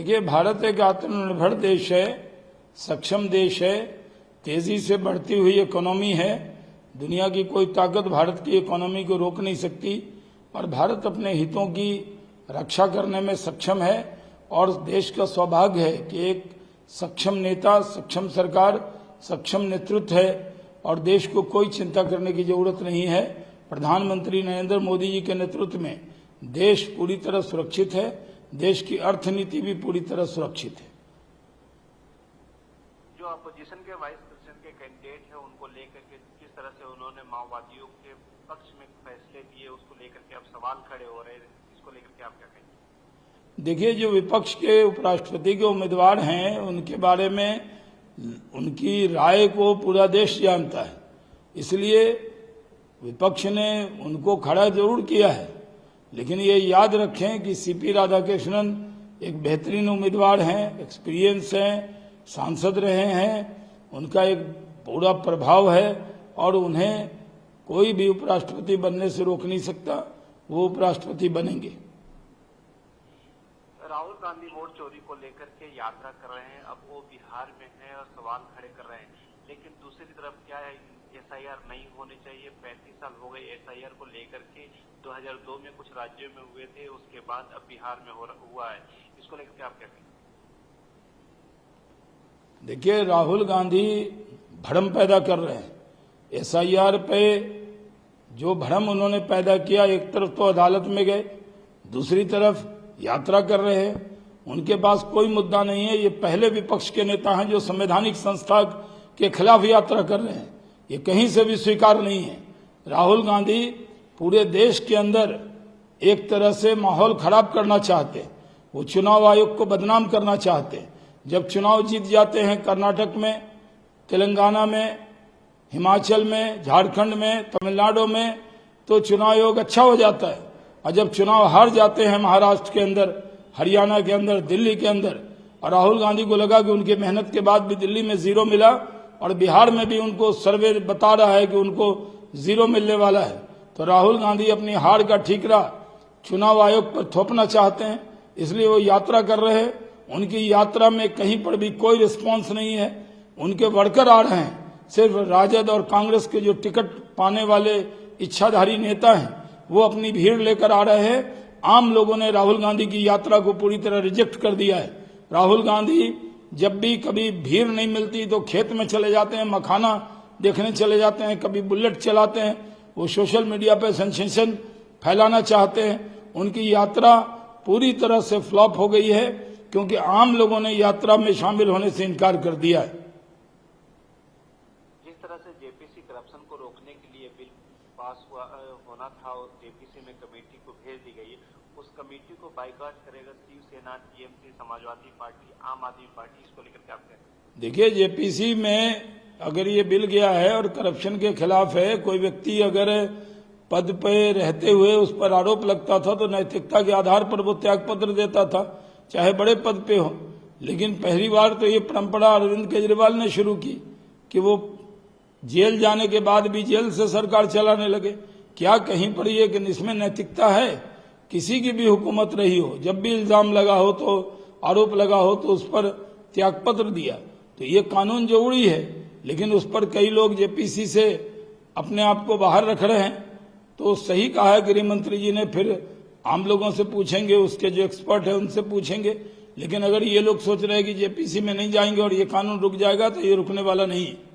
देखिए, भारत एक आत्मनिर्भर देश है, सक्षम देश है, तेजी से बढ़ती हुई इकोनॉमी है। दुनिया की कोई ताकत भारत की इकोनॉमी को रोक नहीं सकती और भारत अपने हितों की रक्षा करने में सक्षम है। और देश का सौभाग्य है कि एक सक्षम नेता, सक्षम सरकार, सक्षम नेतृत्व है और देश को कोई चिंता करने की जरूरत नहीं है। प्रधानमंत्री नरेंद्र मोदी जी के नेतृत्व में देश पूरी तरह सुरक्षित है, देश की अर्थनीति भी पूरी तरह सुरक्षित है। जो अपोजिशन के वाइस प्रेसिडेंट के कैंडिडेट है, उनको लेकर के किस तरह से उन्होंने माओवादियों के पक्ष में फैसले दिए, उसको लेकर के अब सवाल खड़े हो रहे हैं, इसको लेकर के आप क्या कहेंगे? देखिए, जो विपक्ष के उपराष्ट्रपति के उम्मीदवार हैं, उनके बारे में उनकी राय को पूरा देश जानता है, इसलिए विपक्ष ने उनको खड़ा जरूर किया है। लेकिन ये याद रखें कि सीपी राधाकृष्णन एक बेहतरीन उम्मीदवार हैं, एक्सपीरियंस हैं, सांसद रहे हैं, उनका एक पूरा प्रभाव है और उन्हें कोई भी उपराष्ट्रपति बनने से रोक नहीं सकता, वो उपराष्ट्रपति बनेंगे। राहुल गांधी वोट चोरी को लेकर के यात्रा कर रहे हैं, अब वो बिहार में हैं और सवाल खड़े कर रहे हैं, लेकिन दूसरी तरफ क्या है, एसआईआर नहीं होनी चाहिए। 35 साल हो गए एसआईआर को लेकर के, 2002 में कुछ राज्यों में हुए थे, उसके बाद अब बिहार में हुआ है, इसको लेकर के आप क्या कहेंगे? देखिए, राहुल गांधी भ्रम पैदा कर रहे हैं। एसआईआर पे जो भ्रम उन्होंने पैदा किया, एक तरफ तो अदालत में गए, दूसरी तरफ यात्रा कर रहे हैं। उनके पास कोई मुद्दा नहीं है। ये पहले विपक्ष के नेता हैं जो संवैधानिक संस्था के खिलाफ यात्रा कर रहे हैं, ये कहीं से भी स्वीकार नहीं है। राहुल गांधी पूरे देश के अंदर एक तरह से माहौल खराब करना चाहते हैं, वो चुनाव आयोग को बदनाम करना चाहते हैं। जब चुनाव जीत जाते हैं कर्नाटक में, तेलंगाना में, हिमाचल में, झारखंड में, तमिलनाडु में, तो चुनाव आयोग अच्छा हो जाता है। और जब चुनाव हार जाते हैं महाराष्ट्र के अंदर, हरियाणा के अंदर, दिल्ली के अंदर, और राहुल गांधी को लगा कि उनकी मेहनत के बाद भी दिल्ली में 0 मिला और बिहार में भी उनको सर्वे बता रहा है कि उनको 0 मिलने वाला है, तो राहुल गांधी अपनी हार का ठीकरा चुनाव आयोग पर थोपना चाहते हैं, इसलिए वो यात्रा कर रहे हैं। उनकी यात्रा में कहीं पर भी कोई रिस्पांस नहीं है। उनके वर्कर आ रहे हैं, सिर्फ राजद और कांग्रेस के जो टिकट पाने वाले इच्छाधारी नेता हैं वो अपनी भीड़ लेकर आ रहे हैं। आम लोगों ने राहुल गांधी की यात्रा को पूरी तरह रिजेक्ट कर दिया है। राहुल गांधी जब भी कभी भीड़ नहीं मिलती तो खेत में चले जाते हैं, मखाना देखने चले जाते हैं, कभी बुलेट चलाते हैं। वो सोशल मीडिया पर सेंसेशन फैलाना चाहते हैं। उनकी यात्रा पूरी तरह से फ्लॉप हो गई है क्योंकि आम लोगों ने यात्रा में शामिल होने से इनकार कर दिया है। जिस तरह से जेपीसी करप्शन को रोकने के लिए बिल पास होना था और जेपीसी में कमेटी को भेज दी गई, उस कमेटी को बाइकआउट करेगा शिवसेना, टीएमसी, समाजवादी पार्टी, आम आदमी पार्टी, इसको लेकर क्या कहें? देखिए, जेपीसी में अगर ये बिल गया है और करप्शन के खिलाफ है, कोई व्यक्ति अगर पद पे रहते हुए उस पर आरोप लगता था तो नैतिकता के आधार पर वो त्याग पत्र देता था, चाहे बड़े पद पे हो। लेकिन पहली बार तो ये परंपरा अरविंद केजरीवाल ने शुरू की कि वो जेल जाने के बाद भी जेल से सरकार चलाने लगे। क्या कहीं पर ये कि इसमें नैतिकता है? किसी की भी हुकूमत रही हो, जब भी इल्जाम लगा हो, तो आरोप लगा हो, तो उस पर त्यागपत्र दिया। तो ये कानून जरूरी है, लेकिन उस पर कई लोग जेपीसी से अपने आप को बाहर रख रहे हैं। तो सही कहा है गृह मंत्री जी ने, फिर आम लोगों से पूछेंगे, उसके जो एक्सपर्ट है उनसे पूछेंगे। लेकिन अगर ये लोग सोच रहे हैं कि जेपीसी में नहीं जाएंगे और ये कानून रुक जाएगा, तो ये रुकने वाला नहीं है।